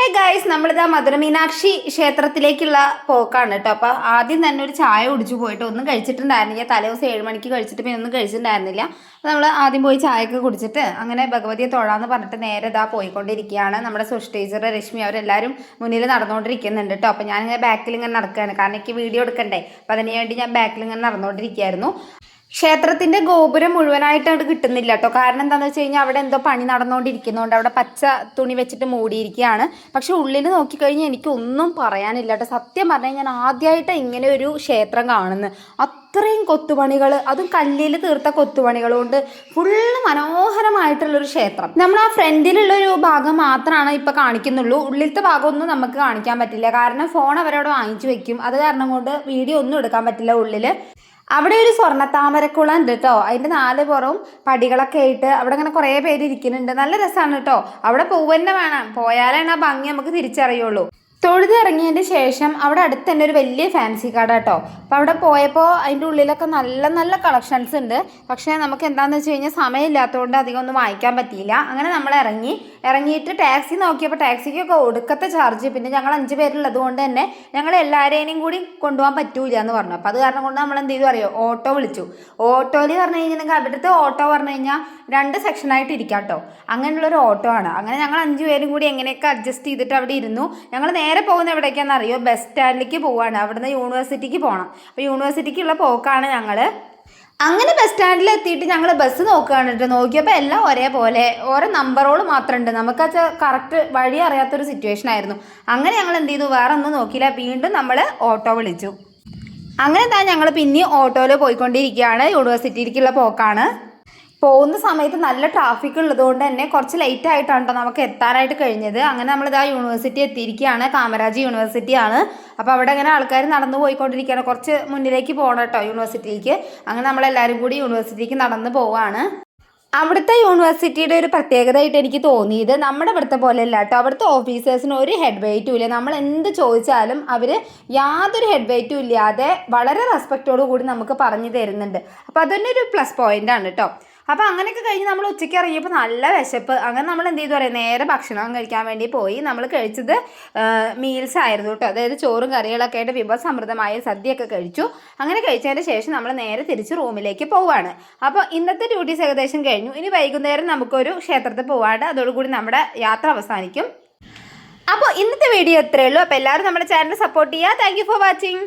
Hey guys, നമ്മളിതാ മധുര മീനാക്ഷി ക്ഷേത്രത്തിലേക്കുള്ള പോക്കാണ് കേട്ടോ. അപ്പോൾ ആദ്യം തന്നെ ഒരു ചായ കുടിച്ചു പോയിട്ട് ഒന്നും കഴിച്ചിട്ടുണ്ടായിരുന്നില്ല. തലേദിവസം 7 മണിക്ക് കഴിച്ചിട്ട് പിന്നെ ഒന്നും കഴിച്ചിട്ടുണ്ടായിരുന്നില്ല. അപ്പോൾ നമ്മൾ ആദ്യം പോയി ചായയൊക്കെ കുടിച്ചിട്ട് അങ്ങനെ ഭഗവതിയെ തൊഴാന്ന് പറഞ്ഞിട്ട് നേരെ ഇതാ പോയിക്കൊണ്ടിരിക്കുകയാണ്. നമ്മുടെ സുഷ് ടീച്ചർ, രശ്മി അവരെല്ലാവരും മുന്നിൽ നടന്നുകൊണ്ടിരിക്കുന്നുണ്ട് കേട്ടോ. അപ്പോൾ ഞാനിങ്ങനെ ബാക്കിൽ ഇങ്ങനെ നടക്കുകയാണ്, കാരണം എനിക്ക് വീഡിയോ എടുക്കണ്ടേ. അപ്പോൾ അതിന് വേണ്ടി ഞാൻ ബാക്കിൽ ഇങ്ങനെ നടന്നുകൊണ്ടിരിക്കുകയായിരുന്നു. ക്ഷേത്രത്തിന്റെ ഗോപുരം മുഴുവനായിട്ട് അവിടെ കിട്ടുന്നില്ല കേട്ടോ. കാരണം എന്താണെന്ന് വെച്ച് കഴിഞ്ഞാൽ അവിടെ എന്തോ പണി നടന്നുകൊണ്ടിരിക്കുന്നതുകൊണ്ട് അവിടെ പച്ച തുണി വെച്ചിട്ട് മൂടിയിരിക്കുകയാണ്. പക്ഷെ ഉള്ളിൽ നോക്കിക്കഴിഞ്ഞാൽ എനിക്കൊന്നും പറയാനില്ല കേട്ടോ. സത്യം പറഞ്ഞാൽ ഞാൻ ആദ്യമായിട്ട് ഇങ്ങനെ ഒരു ക്ഷേത്രം കാണുന്നത്. അത്രയും കൊത്തുപണികൾ, അതും കല്ലിൽ തീർത്ത കൊത്തുപണികൾ കൊണ്ട് ഫുള്ള് മനോഹരമായിട്ടുള്ളൊരു ക്ഷേത്രം. നമ്മൾ ആ ഫ്രണ്ടിലുള്ളൊരു ഭാഗം മാത്രമാണ് ഇപ്പോൾ കാണിക്കുന്നുള്ളൂ. ഉള്ളിലത്തെ ഭാഗമൊന്നും നമുക്ക് കാണിക്കാൻ പറ്റില്ല, കാരണം ഫോൺ അവരവിടെ വാങ്ങിച്ചു വെക്കും. അത് കാരണം കൊണ്ട് വീഡിയോ ഒന്നും എടുക്കാൻ പറ്റില്ല ഉള്ളിൽ. അവിടെ ഒരു സ്വർണ്ണ താമരക്കുളം ഉണ്ട് കേട്ടോ. അതിൻ്റെ 4 പുറവും പടികളൊക്കെ ആയിട്ട് അവിടെ അങ്ങനെ കുറേ പേര് ഇരിക്കുന്നുണ്ട്. നല്ല രസമാണ് കേട്ടോ. അവിടെ പോവന്നെ വേണം, പോയാലാണ് ആ ഭംഗി നമുക്ക് തിരിച്ചറിയുള്ളൂ. തൊഴുതിറങ്ങിയതിന് ശേഷം അവിടെ അടുത്ത് തന്നെ ഒരു വലിയ ഫാൻസി കട കേട്ടോ. അപ്പോൾ അവിടെ പോയപ്പോൾ അതിൻ്റെ ഉള്ളിലൊക്കെ നല്ല നല്ല കളക്ഷൻസ് ഉണ്ട്. പക്ഷേ നമുക്ക് എന്താണെന്ന് വെച്ച് കഴിഞ്ഞാൽ സമയമില്ലാത്തതുകൊണ്ട് അധികം ഒന്നും വാങ്ങിക്കാൻ പറ്റിയില്ല. അങ്ങനെ നമ്മൾ ഇറങ്ങിയിട്ട് ടാക്സി നോക്കിയപ്പോൾ ടാക്സിക്കൊക്കെ ഒടുക്കത്തെ ചാർജ്. പിന്നെ ഞങ്ങൾ 5 പേരുള്ളത് കൊണ്ട് തന്നെ ഞങ്ങൾ എല്ലാവരെയും കൂടി കൊണ്ടുപോകാൻ പറ്റൂല എന്ന് പറഞ്ഞു. അപ്പോൾ അത് കാരണം കൊണ്ട് നമ്മൾ എന്ത് ചെയ്തു അറിയോ, ഓട്ടോ വിളിച്ചു. ഓട്ടോയിൽ പറഞ്ഞു കഴിഞ്ഞിട്ടുണ്ടെങ്കിൽ അവിടുത്തെ ഓട്ടോ പറഞ്ഞു കഴിഞ്ഞാൽ 2 സെക്ഷനായിട്ട് ഇരിക്കാം കേട്ടോ. അങ്ങനെയുള്ളൊരു ഓട്ടോ ആണ്. അങ്ങനെ ഞങ്ങൾ 5 പേരും കൂടി എങ്ങനെയൊക്കെ അഡ്ജസ്റ്റ് ചെയ്തിട്ട് അവിടെ ഇരുന്നു. ഞങ്ങൾ നേരെ പോകുന്ന എവിടേക്കാണെന്ന് അറിയോ, ബസ് സ്റ്റാൻഡിലേക്ക് പോവാണ്. അവിടുന്ന് യൂണിവേഴ്സിറ്റിക്ക് പോകണം. അപ്പോൾ യൂണിവേഴ്സിറ്റിക്കുള്ള പോക്കാണ് ഞങ്ങൾ. അങ്ങനെ ബസ് സ്റ്റാൻഡിൽ എത്തിയിട്ട് ഞങ്ങൾ ബസ് നോക്കുകയാണ് കേട്ടോ. നോക്കിയപ്പോൾ എല്ലാം ഒരേപോലെ, ഓരോ നമ്പറുകൾ മാത്രമുണ്ട്. നമുക്കത് കറക്റ്റ് വഴി അറിയാത്തൊരു സിറ്റുവേഷൻ ആയിരുന്നു. അങ്ങനെ ഞങ്ങൾ എന്ത് ചെയ്തു, വേറെ ഒന്നും നോക്കിയില്ല, വീണ്ടും നമ്മൾ ഓട്ടോ വിളിച്ചു. അങ്ങനെ തന്നെ ഞങ്ങൾ പിന്നെ ഓട്ടോയിൽ പോയിക്കൊണ്ടിരിക്കുകയാണ്. യൂണിവേഴ്സിറ്റിയിലേക്കുള്ള പോക്കാണ്. പോകുന്ന സമയത്ത് നല്ല ട്രാഫിക് ഉള്ളതുകൊണ്ട് തന്നെ കുറച്ച് ലേറ്റ് ആയിട്ടാണ് കേട്ടോ നമുക്ക് എത്താനായിട്ട് കഴിഞ്ഞത്. അങ്ങനെ നമ്മളിതാ യൂണിവേഴ്സിറ്റി എത്തിയിരിക്കുകയാണ്. കാമരാജ് യൂണിവേഴ്സിറ്റിയാണ്. അപ്പോൾ അവിടെ അങ്ങനെ ആൾക്കാർ നടന്നു പോയിക്കൊണ്ടിരിക്കുകയാണ്. കുറച്ച് മുന്നിലേക്ക് പോകണം കേട്ടോ യൂണിവേഴ്സിറ്റിയിലേക്ക്. അങ്ങനെ നമ്മളെല്ലാവരും കൂടി യൂണിവേഴ്സിറ്റിക്ക് നടന്ന് പോവുകയാണ്. അവിടുത്തെ യൂണിവേഴ്സിറ്റിയുടെ ഒരു പ്രത്യേകതയായിട്ട് എനിക്ക് തോന്നിയത്, നമ്മുടെ ഇവിടുത്തെ പോലെയല്ല കേട്ടോ. അവിടുത്തെ ഓഫീസേഴ്സിന് ഒരു ഹെഡ് വെയിറ്റും ഇല്ല. നമ്മൾ എന്ത് ചോദിച്ചാലും അവർ യാതൊരു ഹെഡ് വെയിറ്റും ഇല്ലാതെ വളരെ റെസ്പെക്റ്റോടു കൂടി നമുക്ക് പറഞ്ഞു തരുന്നുണ്ട്. അപ്പോൾ അതൊന്നെ ഒരു പ്ലസ് പോയിൻ്റാണ് കേട്ടോ. അപ്പോൾ അങ്ങനെയൊക്കെ കഴിഞ്ഞ് നമ്മൾ ഉച്ചയ്ക്ക് ഇറങ്ങിയപ്പോൾ നല്ല വിശപ്പ്. അങ്ങനെ നമ്മൾ എന്ത് ചെയ്തു പറയാം, നേരെ ഭക്ഷണം കഴിക്കാൻ വേണ്ടി പോയി. നമ്മൾ കഴിച്ചത് മീൽസ് ആയിരുന്നു കേട്ടോ. അതായത് ചോറും കറികളൊക്കെ ആയിട്ട് വിഭവസമൃദ്ധമായ സദ്യയൊക്കെ കഴിച്ചു. അങ്ങനെ കഴിച്ചതിന് ശേഷം നമ്മൾ നേരെ തിരിച്ച് റൂമിലേക്ക് പോവുകയാണ്. അപ്പോൾ ഇന്നത്തെ ഡ്യൂട്ടീസ് ഏകദേശം കഴിഞ്ഞു. ഇനി വൈകുന്നേരം നമുക്കൊരു ക്ഷേത്രത്തിൽ പോവാണ്ട് അതോടുകൂടി നമ്മുടെ യാത്ര അവസാനിക്കും. അപ്പോൾ ഇന്നത്തെ വീഡിയോ ഇത്രയേ ഉള്ളൂ. അപ്പോൾ എല്ലാവരും നമ്മുടെ ചാനൽ സപ്പോർട്ട് ചെയ്യുക. Thank you for watching.